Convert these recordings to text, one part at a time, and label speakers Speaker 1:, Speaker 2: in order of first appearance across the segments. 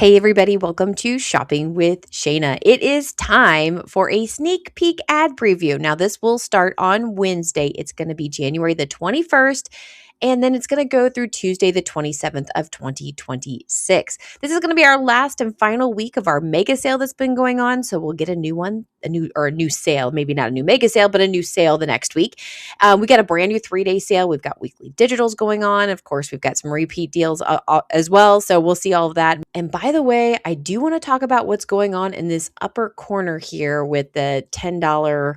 Speaker 1: Hey, everybody, welcome to Shopping with Shana. It is time for a sneak peek ad preview. Now, this will start on Wednesday. It's going to be January the 21st, and then it's going to go through Tuesday the 27th of 2026. This is going to be our last and final week of our mega sale that's been going on. So we'll get a new one, a new sale, maybe not a new mega sale, but a new sale the next week. We got a brand new 3-day sale. We've got weekly digitals going on. Of course, we've got some repeat deals as well. So we'll see all of that. And by the way, I do want to talk about what's going on in this upper corner here with the $10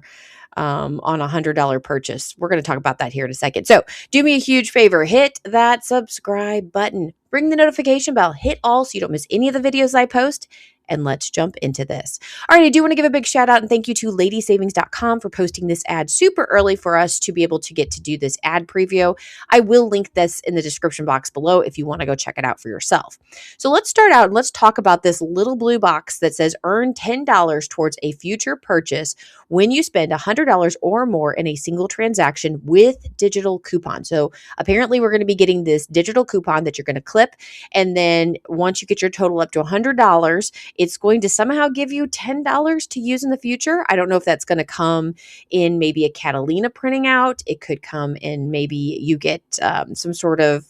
Speaker 1: on a $100 purchase. We're going to talk about that here in a second. So do me a huge favor, hit that subscribe button, ring the notification bell, hit all so you don't miss any of the videos I post. And let's jump into this. All right, I do want to give a big shout out and thank you to ladysavings.com for posting this ad super early for us to be able to get to do this ad preview. I will link this in the description box below if you want to go check it out for yourself. So let's start out and let's talk about this little blue box that says earn $10 towards a future purchase when you spend $100 or more in a single transaction with digital coupon. So apparently we're going to be getting this digital coupon that you're going to clip. And then once you get your total up to $100, it's going to somehow give you $10 to use in the future. I don't know if that's going to come in maybe a Catalina printing out. It could come in maybe you get some sort of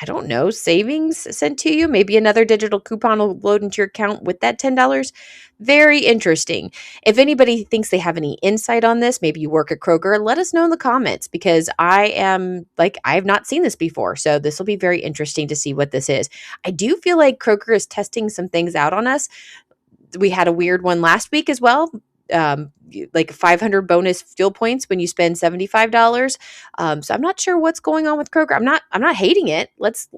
Speaker 1: I don't know, savings sent to you. Maybe another digital coupon will load into your account with that $10. Very interesting. If anybody thinks they have any insight on this, maybe you work at Kroger, let us know in the comments because I have not seen this before. So this will be very interesting to see what this is. I do feel like Kroger is testing some things out on us. We had a weird one last week as well. Like 500 bonus fuel points when you spend $75. So I'm not sure what's going on with Kroger. I'm not hating it. Let's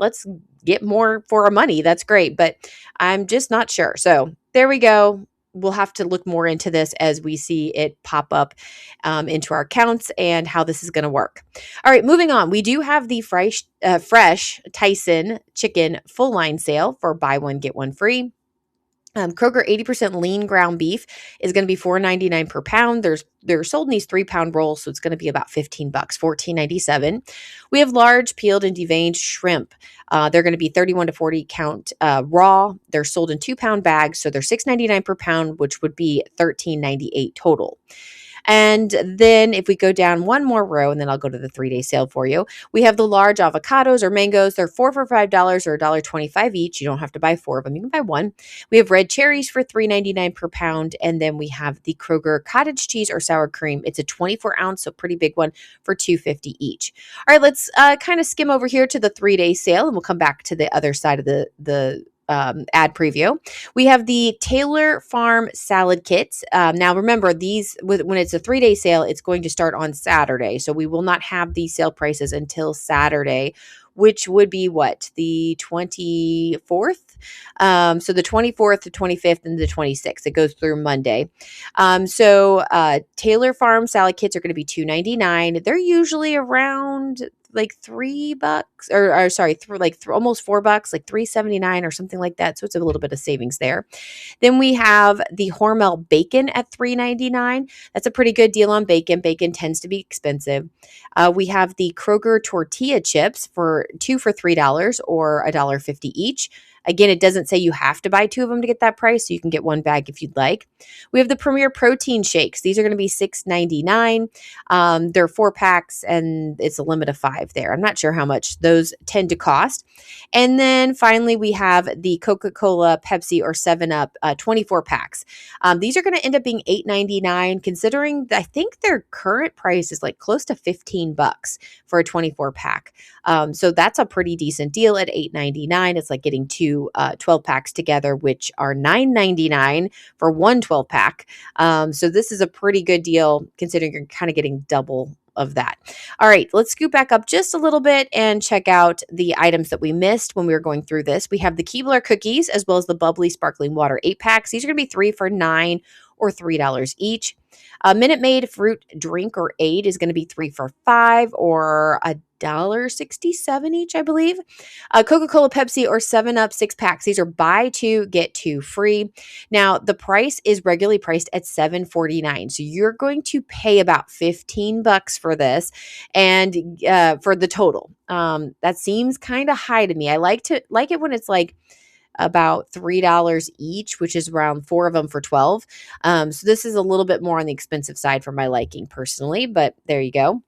Speaker 1: get more for our money. That's great, but I'm just not sure. So there we go. We'll have to look more into this as we see it pop up into our accounts and how this is going to work. All right, moving on. We do have the fresh Tyson chicken full line sale for buy one, get one free. Kroger 80% lean ground beef is going to be $4.99 per pound. They're sold in these 3-pound rolls, so it's going to be about $15, $14.97. We have large peeled and deveined shrimp. They're going to be 31 to 40 count raw. They're sold in 2-pound bags, so they're $6.99 per pound, which would be $13.98 total. And then if we go down one more row, and then I'll go to the 3-day sale for you, we have the large avocados or mangoes. They're 4 for $5 or $1.25 each. You don't have to buy 4 of them. You can buy 1. We have red cherries for $3.99 per pound. And then we have the Kroger cottage cheese or sour cream. It's a 24 ounce, so pretty big one for $2.50 each. All right, let's kind of skim over here to the 3-day sale, and we'll come back to the other side of the ad preview. We have the Taylor Farm salad kits. Now remember, when it's a 3-day sale, it's going to start on Saturday. So we will not have these sale prices until Saturday, which would be the 24th. So the 24th, the 25th, and the 26th. It goes through Monday. Taylor Farm salad kits are going to be $2.99. They're usually around $3 or sorry, almost $4, like $3.79 or something like that. So it's a little bit of savings there. Then we have the Hormel bacon at $3.99. That's a pretty good deal on bacon. Bacon tends to be expensive. We have the Kroger tortilla chips for 2 for $3 or $1.50 each. Again, it doesn't say you have to buy 2 of them to get that price, so you can get 1 bag if you'd like. We have the Premier Protein Shakes. These are going to be $6.99. They're 4 packs, and it's a limit of 5 there. I'm not sure how much those tend to cost. And then finally, we have the Coca-Cola, Pepsi, or 7-Up 24 packs. These are going to end up being $8.99, considering I think their current price is close to $15 for a 24 pack. So that's a pretty decent deal at $8.99. It's like getting 2 12 packs together, which are $9.99 for one 12 pack. So this is a pretty good deal considering you're kind of getting double of that. All right, let's scoot back up just a little bit and check out the items that we missed when we were going through this. We have the Keebler cookies as well as the bubbly sparkling water 8 packs. These are going to be 3 for $9 or $3 each. Minute Maid fruit drink or aid is going to be 3 for $5 or $1.67 each, I believe. Coca-Cola, Pepsi, or 7-Up 6 packs. These are buy 2, get 2 free. Now, the price is regularly priced at $7.49. So you're going to pay about $15 for this and for the total. That seems kind of high to me. I like it when it's about $3 each, which is around 4 of them for 12. So this is a little bit more on the expensive side for my liking personally, but there you go.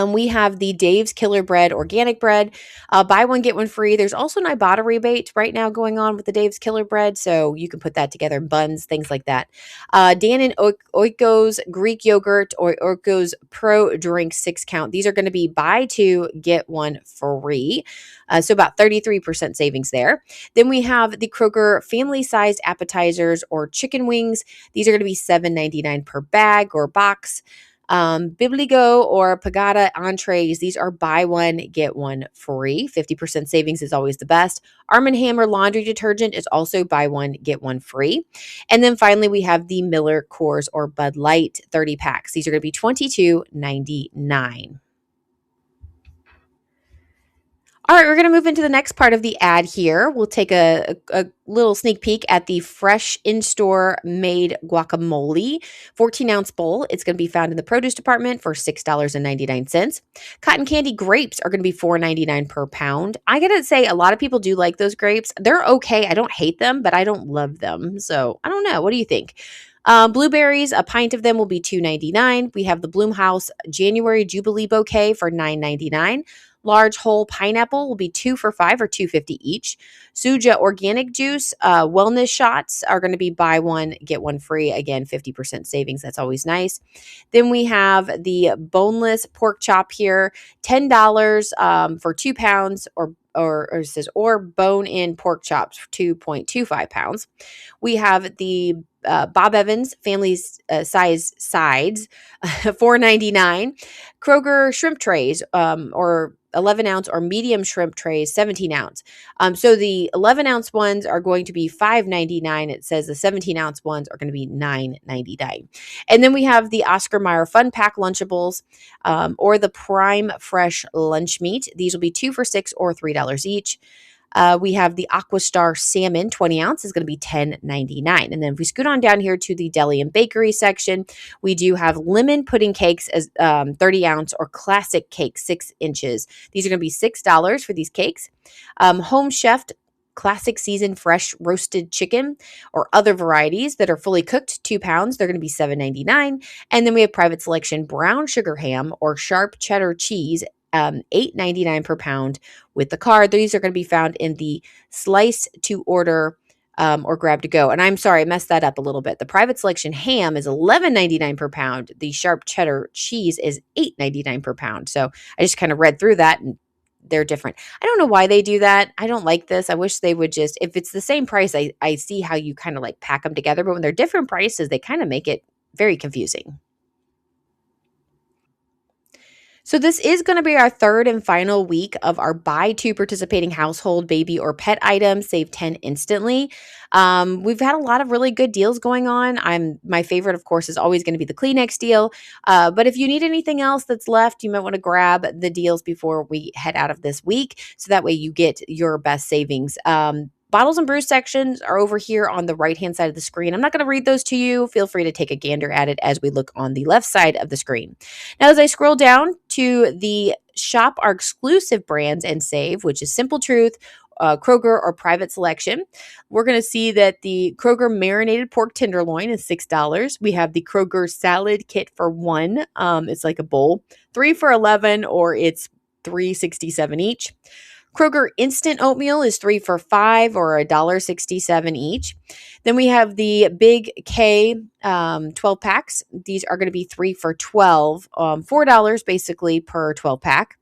Speaker 1: We have the Dave's Killer Bread organic bread. Buy one, get one free. There's also an Ibotta rebate right now going on with the Dave's Killer Bread, so you can put that together in buns, things like that. Dan and Oiko's Greek yogurt or Oiko's Pro Drink 6 count. These are going to be buy two, get one free. So about 33% savings there. Then we have the Kroger family-sized appetizers or chicken wings. These are going to be $7.99 per bag or box. Bibligo or Pagata entrees, these are buy one, get one free. 50% savings is always the best. Arm & Hammer laundry detergent is also buy one, get one free. And then finally, we have the Miller Coors or Bud Light 30 packs. These are going to be $22.99. All right, we're going to move into the next part of the ad here. We'll take a little sneak peek at the fresh in-store made guacamole 14-ounce bowl. It's going to be found in the produce department for $6.99. Cotton candy grapes are going to be $4.99 per pound. I got to say, a lot of people do like those grapes. They're okay. I don't hate them, but I don't love them. So I don't know. What do you think? Blueberries, a pint of them will be $2.99. We have the Bloomhouse January Jubilee Bouquet for $9.99. Large whole pineapple will be 2 for $5 or $2.50 each. Suja organic juice, wellness shots are going to be buy one, get one free. Again, 50% savings. That's always nice. Then we have the boneless pork chop here, $10 for 2 pounds or it says, or bone-in pork chops for 2.25 pounds. We have the Bob Evans family size sides, $4.99. Kroger shrimp trays, or 11-ounce or medium shrimp trays, 17-ounce. So the 11-ounce ones are going to be $5.99. It says the 17-ounce ones are going to be $9.99. And then we have the Oscar Mayer Fun Pack Lunchables, or the Prime Fresh Lunch Meat. These will be 2 for $6 or $3 each. We have the Aquastar Salmon, 20 ounce, is going to be $10.99. And then if we scoot on down here to the deli and bakery section, we do have lemon pudding cakes as 30 ounce or classic cake, 6 inches. These are going to be $6 for these cakes. Home Chef classic seasoned fresh roasted chicken or other varieties that are fully cooked, 2 pounds, they're going to be $7.99. And then we have private selection brown sugar ham or sharp cheddar cheese, $8.99 per pound with the card. These are going to be found in the slice to order or grab to go. And I'm sorry, I messed that up a little bit. The private selection ham is $11.99 per pound. The sharp cheddar cheese is $8.99 per pound. So I just kind of read through that and they're different. I don't know why they do that. I don't like this. I wish they would just, if it's the same price, I see how you kind of like pack them together. But when they're different prices, they kind of make it very confusing. So this is going to be our third and final week of our buy two participating household, baby, or pet items, save 10 instantly. We've had a lot of really good deals going on. My favorite, of course, is always going to be the Kleenex deal. But if you need anything else that's left, you might want to grab the deals before we head out of this week. So that way you get your best savings. Bottles and brews sections are over here on the right-hand side of the screen. I'm not going to read those to you. Feel free to take a gander at it as we look on the left side of the screen. Now, as I scroll down to the shop our exclusive brands and save, which is Simple Truth, Kroger, or Private Selection, we're going to see that the Kroger marinated pork tenderloin is $6. We have the Kroger salad kit for $1. It's like a bowl. 3 for $11, or it's $3.67 each. Kroger instant oatmeal is 3 for $5 or $1.67 each. Then we have the Big K 12 packs. These are going to be 3 for $12, $4 basically per 12 pack.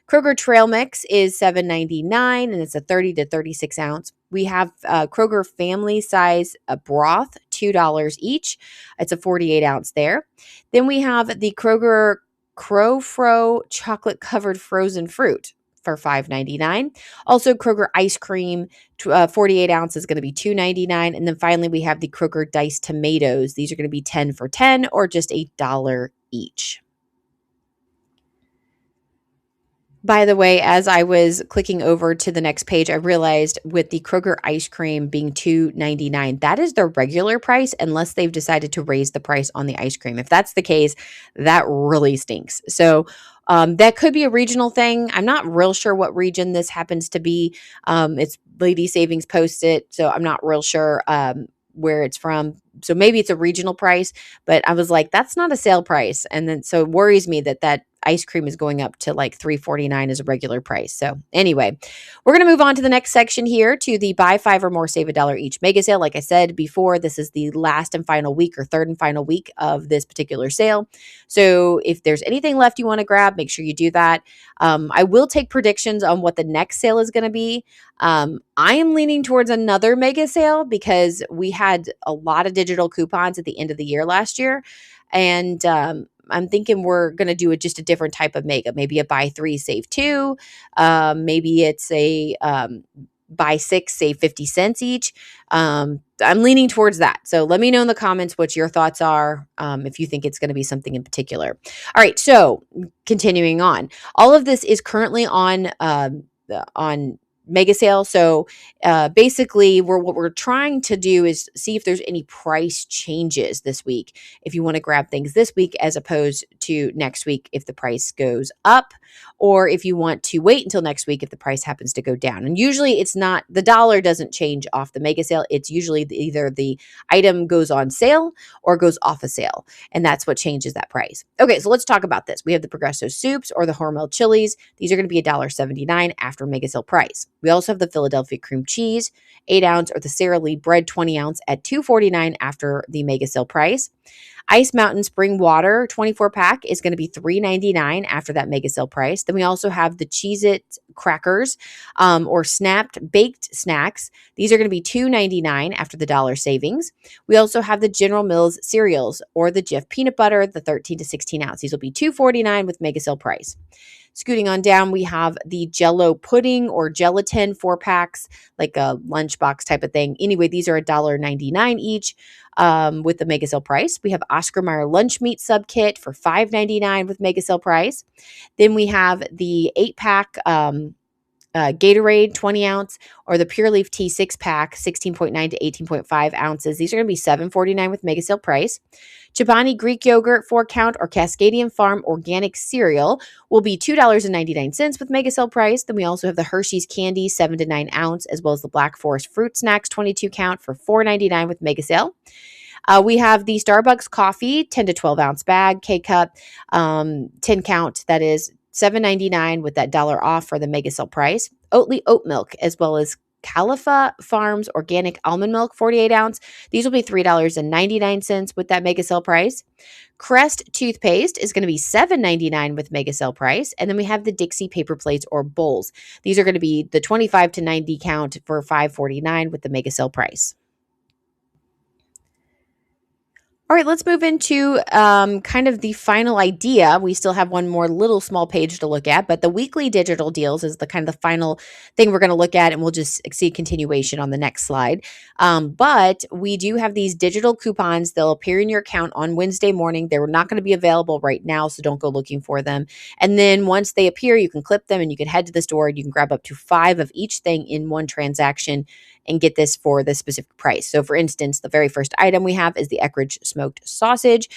Speaker 1: Kroger Trail Mix is $7.99 and it's a 30 to 36 ounce. We have Kroger family size broth, $2 each. It's a 48 ounce there. Then we have the Kroger Crowfro chocolate covered frozen fruit for $5.99. Also, Kroger ice cream, 48 ounces is going to be $2.99. And then finally, we have the Kroger diced tomatoes. These are going to be 10 for $10 or just $1 each. By the way, as I was clicking over to the next page, I realized with the Kroger ice cream being $2.99, that is their regular price unless they've decided to raise the price on the ice cream. If that's the case, that really stinks. So That could be a regional thing. I'm not real sure what region this happens to be. It's Lady Savings Post it, so I'm not real sure where it's from. So maybe it's a regional price, but I was like, that's not a sale price. And then so it worries me that that ice cream is going up to like $3.49 as a regular price. So anyway, we're going to move on to the next section here to the buy five or more, save a dollar each mega sale. Like I said before, this is the last and final week or third and final week of this particular sale. So if there's anything left you want to grab, make sure you do that. I will take predictions on what the next sale is going to be. I am leaning towards another mega sale because we had a lot of digital coupons at the end of the year last year. And I'm thinking we're going to do just a different type of mega, maybe a buy three, save two. Maybe it's a buy six, save 50 cents each. I'm leaning towards that. So let me know in the comments what your thoughts are, if you think it's going to be something in particular. All right. So continuing on, all of this is currently on mega sale. So basically what we're trying to do is see if there's any price changes this week. If you want to grab things this week as opposed to next week, if the price goes up, or if you want to wait until next week if the price happens to go down. And usually it's not, the dollar doesn't change off the mega sale. It's usually either the item goes on sale or goes off a sale. And that's what changes that price. Okay, so let's talk about this. We have the Progresso soups or the Hormel chilies. These are going to be $1.79 after mega sale price. We also have the Philadelphia cream cheese, 8 ounce, or the Sara Lee bread, 20 ounce at $2.49 after the mega sale price. Ice Mountain Spring Water 24 pack is going to be $3.99 after that mega sale price. Then we also have the Cheez-It crackers or snapped baked snacks. These are going to be $2.99 after the dollar savings. We also have the General Mills cereals or the Jif peanut butter, the 13 to 16 ounce. These will be $2.49 with mega sale price. Scooting on down, we have the Jello pudding or gelatin 4 packs, like a lunchbox type of thing. Anyway, these are $1.99 each with the mega sale price. We have Oscar Mayer lunch meat sub kit for $5.99 with mega sale price. Then we have the 8-pack Gatorade 20 ounce or the Pure Leaf Tea 6-pack 16.9 to 18.5 ounces. These are going to be $7.49 with mega sale price. Chobani Greek yogurt 4-count or Cascadian Farm organic cereal will be $2.99 with mega sale price. Then we also have the Hershey's candy 7 to 9 ounce as well as the Black Forest fruit snacks 22-count for $4.99 with mega sale. We have the Starbucks coffee 10 to 12 ounce bag K-cup 10-count, that is $7.99 with that dollar off for the mega sale price. Oatly oat milk as well as Califa Farms organic almond milk 48 ounce. These will be $3.99 with that mega sale price. Crest toothpaste is going to be $7.99 with mega sale price. And then we have the Dixie paper plates or bowls. These are going to be the 25 to 90 count for $5.49 with the mega sale price. All right, let's move into kind of the final idea. We still have one more little small page to look at, but the weekly digital deals is the kind of the final thing we're going to look at, and we'll just see continuation on the next slide. But we do have these digital coupons. They'll appear in your account on Wednesday morning. They're not going to be available right now, so don't go looking for them. And then once they appear, you can clip them and you can head to the store and you can grab up to 5 of each thing in one transaction and get this for the specific price. So for instance, the very first item we have is the Eckrich smoked sausage.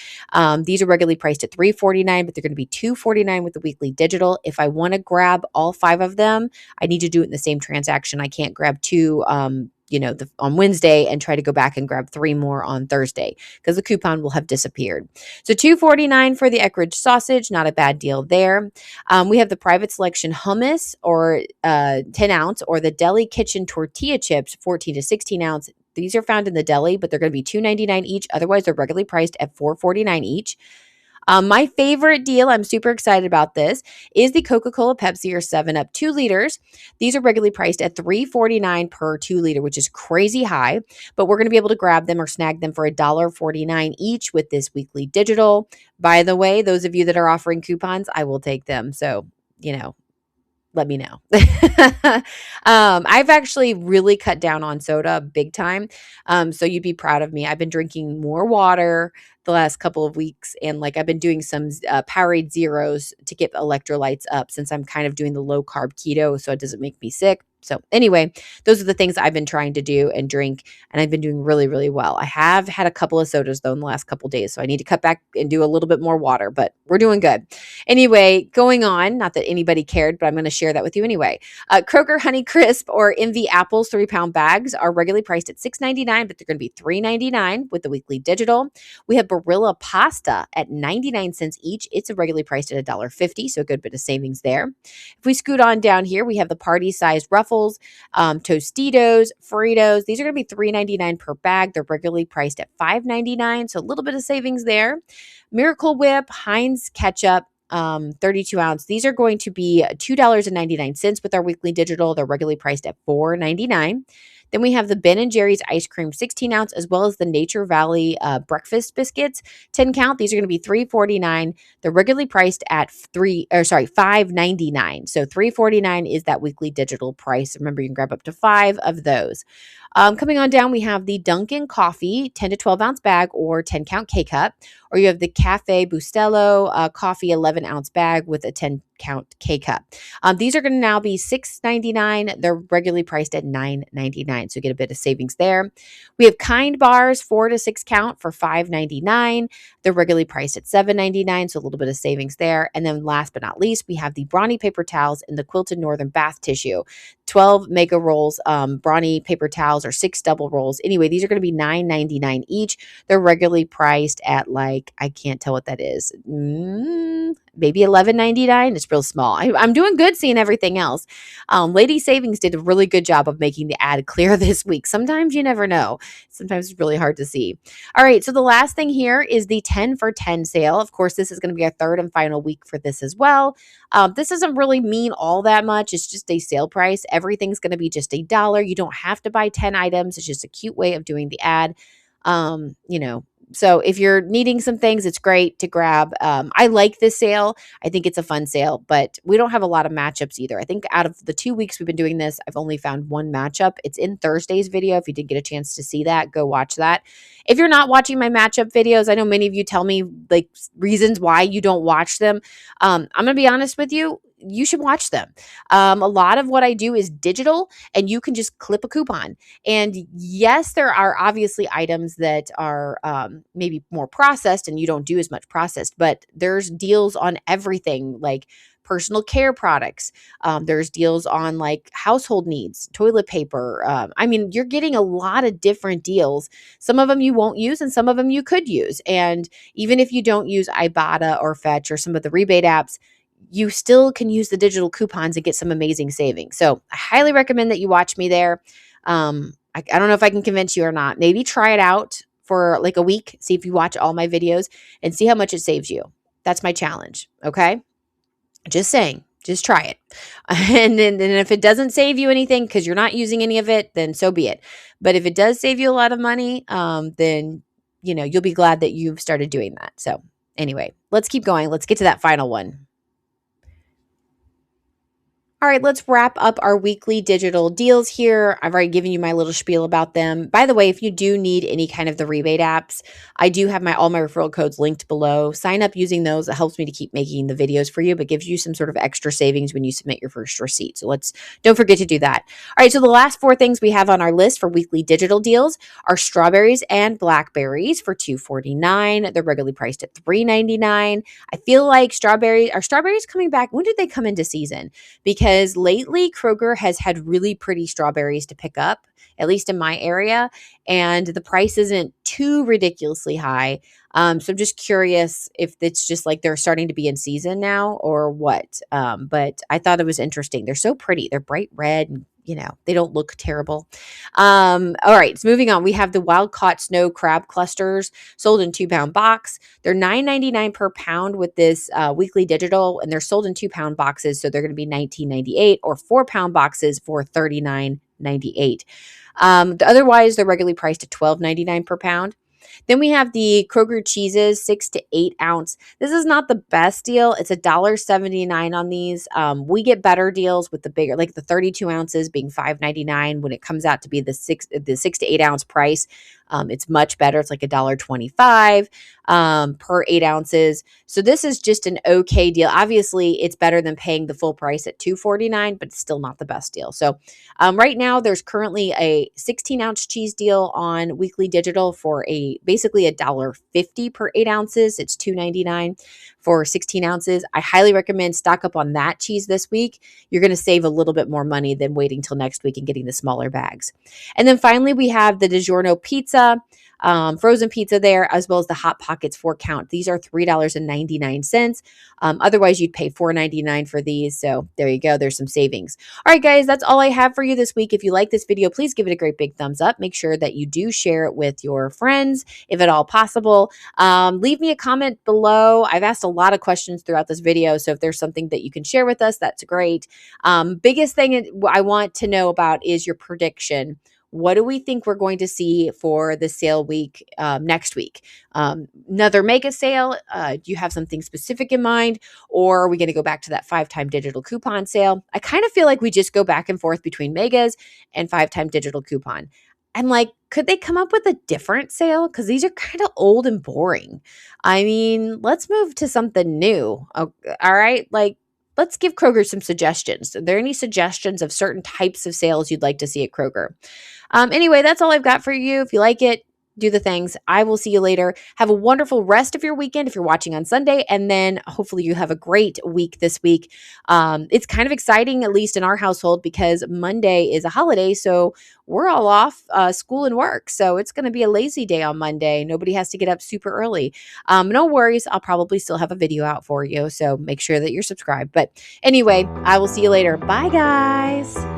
Speaker 1: These are regularly priced at $3.49, but they're going to be $2.49 with the weekly digital. If I want to grab all 5 of them, I need to do it in the same transaction. I can't grab 2 on Wednesday and try to go back and grab 3 more on Thursday because the coupon will have disappeared. So $2.49 for the Eckrich sausage, not a bad deal there. We have the private selection hummus or 10 ounce or the deli kitchen tortilla chips 14 to 16 ounce. These are found in the deli, but they're going to be $2.99 each. Otherwise, they're regularly priced at $4.49 each. My favorite deal, I'm super excited about this, is the Coca-Cola Pepsi or 7-Up 2 liters. These are regularly priced at $3.49 per 2 liter, which is crazy high, but we're going to be able to grab them or snag them for $1.49 each with this weekly digital. By the way, those of you that are offering coupons, I will take them. So, let me know. I've actually really cut down on soda big time. So you'd be proud of me. I've been drinking more water the last couple of weeks, and like I've been doing some Powerade Zeros to get electrolytes up since I'm kind of doing the low carb keto, so it doesn't make me sick. So anyway, those are the things I've been trying to do and drink, and I've been doing really, really well. I have had a couple of sodas though in the last couple of days, so I need to cut back and do a little bit more water, but we're doing good. Anyway, going on, not that anybody cared, but I'm going to share that with you anyway. Kroger Honey Crisp or MV Apples 3-pound bags are regularly priced at $6.99, but they're going to be $3.99 with the weekly digital. We have Barilla pasta at 99 cents each. It's regularly priced at $1.50, so a good bit of savings there. If we scoot on down here, we have the party-sized Ruffles, Tostitos, Fritos. These are going to be $3.99 per bag. They're regularly priced at $5.99, so a little bit of savings there. Miracle Whip, Heinz ketchup, 32 ounce. These are going to be $2.99 with our weekly digital. They're regularly priced at $4.99. Then we have the Ben & Jerry's ice cream 16 ounce, as well as the Nature Valley breakfast biscuits 10 count. These are going to be $3.49. They're regularly priced at $5.99. So $3.49 is that weekly digital price. Remember, you can grab up to 5 of those. Coming on down, we have the Dunkin' Coffee 10 to 12 ounce bag or 10 count K-Cup, or you have the Cafe Bustelo coffee 11 ounce bag with a 10 count K-Cup. These are going to now be $6.99. They're regularly priced at $9.99, so you get a bit of savings there. We have Kind bars 4 to 6 count for $5.99. They're regularly priced at $7.99, so a little bit of savings there. And then last but not least, we have the Brawny paper towels in the quilted northern bath tissue. 12 mega rolls, Brawny paper towels, or 6 double rolls. Anyway, these are going to be $9.99 each. They're regularly priced at like, I can't tell what that is. Maybe $11.99. It's real small. I'm doing good seeing everything else. Lady Savings did a really good job of making the ad clear this week. Sometimes you never know. Sometimes it's really hard to see. All right, so the last thing here is the 10 for 10 sale. Of course, this is going to be our third and final week for this as well. This doesn't really mean all that much. It's just a sale price. Everything's going to be just $1. You don't have to buy 10 items. It's just a cute way of doing the ad. So if you're needing some things, it's great to grab. I like this sale. I think it's a fun sale, but we don't have a lot of matchups either. I think out of the 2 weeks we've been doing this, I've only found one matchup. It's in Thursday's video. If you did get a chance to see that, go watch that. If you're not watching my matchup videos, I know many of you tell me like reasons why you don't watch them. I'm going to be honest with you. You should watch them. A lot of what I do is digital, and you can just clip a coupon. And yes, there are obviously items that are maybe more processed and you don't do as much processed, but there's deals on everything like personal care products. There's deals on like household needs, toilet paper. I mean, you're getting a lot of different deals. Some of them you won't use and some of them you could use. And even if you don't use Ibotta or Fetch or some of the rebate apps, you still can use the digital coupons and get some amazing savings. So I highly recommend that you watch me there. I don't know if I can convince you or not. Maybe try it out for like a week. See if you watch all my videos and see how much it saves you. That's my challenge. Okay. Just saying, just try it. And then if it doesn't save you anything because you're not using any of it, then so be it. But if it does save you a lot of money, then, you'll be glad that you've started doing that. So anyway, let's keep going. Let's get to that final one. All right, let's wrap up our weekly digital deals here. I've already given you my little spiel about them. By the way, if you do need any kind of the rebate apps, I do have all my referral codes linked below. Sign up using those. It helps me to keep making the videos for you, but gives you some sort of extra savings when you submit your first receipt. So don't forget to do that. All right, so the last 4 things we have on our list for weekly digital deals are strawberries and blackberries for $2.49. They're regularly priced at $3.99. I feel like are strawberries coming back? When did they come into season? Because lately Kroger has had really pretty strawberries to pick up, at least in my area, and the price isn't too ridiculously high. So I'm just curious if it's just like they're starting to be in season now or what. But I thought it was interesting. They're so pretty. They're bright red and they don't look terrible. All right, so moving on. We have the wild caught snow crab clusters sold in 2-pound box. They're $9.99 per pound with this weekly digital, and they're sold in 2-pound boxes. So they're going to be $19.98, or 4-pound boxes for $39.98. Otherwise, they're regularly priced at $12.99 per pound. Then we have the Kroger cheeses, 6 to 8 ounce. This is not the best deal. It's $1.79 on these. We get better deals with the bigger, like the 32 ounces being $5.99 when it comes out to be the 6 to 8 ounce price. It's much better. It's like $1.25 per 8 ounces. So this is just an okay deal. Obviously, it's better than paying the full price at $2.49, but it's still not the best deal. So right now, there's currently a 16-ounce cheese deal on Weekly Digital for basically $1.50 per 8 ounces. It's $2.99 for 16 ounces. I highly recommend stock up on that cheese this week. You're going to save a little bit more money than waiting till next week and getting the smaller bags. And then finally, we have the DiGiorno pizza. Frozen pizza there, as well as the Hot Pockets 4-count. These are $3.99. Otherwise, you'd pay $4.99 for these. So there you go. There's some savings. All right, guys, that's all I have for you this week. If you like this video, please give it a great big thumbs up. Make sure that you do share it with your friends, if at all possible. Leave me a comment below. I've asked a lot of questions throughout this video, so if there's something that you can share with us, that's great. Biggest thing I want to know about is your prediction. What do we think we're going to see for the sale week next week? Another mega sale? Do you have something specific in mind? Or are we going to go back to that 5-time digital coupon sale? I kind of feel like we just go back and forth between megas and 5-time digital coupon. I'm like, could they come up with a different sale? Because these are kind of old and boring. I mean, let's move to something new. All right? Like, let's give Kroger some suggestions. Are there any suggestions of certain types of sales you'd like to see at Kroger? Anyway, that's all I've got for you. If you like it, do the things. I will see you later. Have a wonderful rest of your weekend if you're watching on Sunday. And then hopefully you have a great week this week. It's kind of exciting, at least in our household, because Monday is a holiday. So we're all off school and work. So it's going to be a lazy day on Monday. Nobody has to get up super early. No worries. I'll probably still have a video out for you. So make sure that you're subscribed. But anyway, I will see you later. Bye, guys.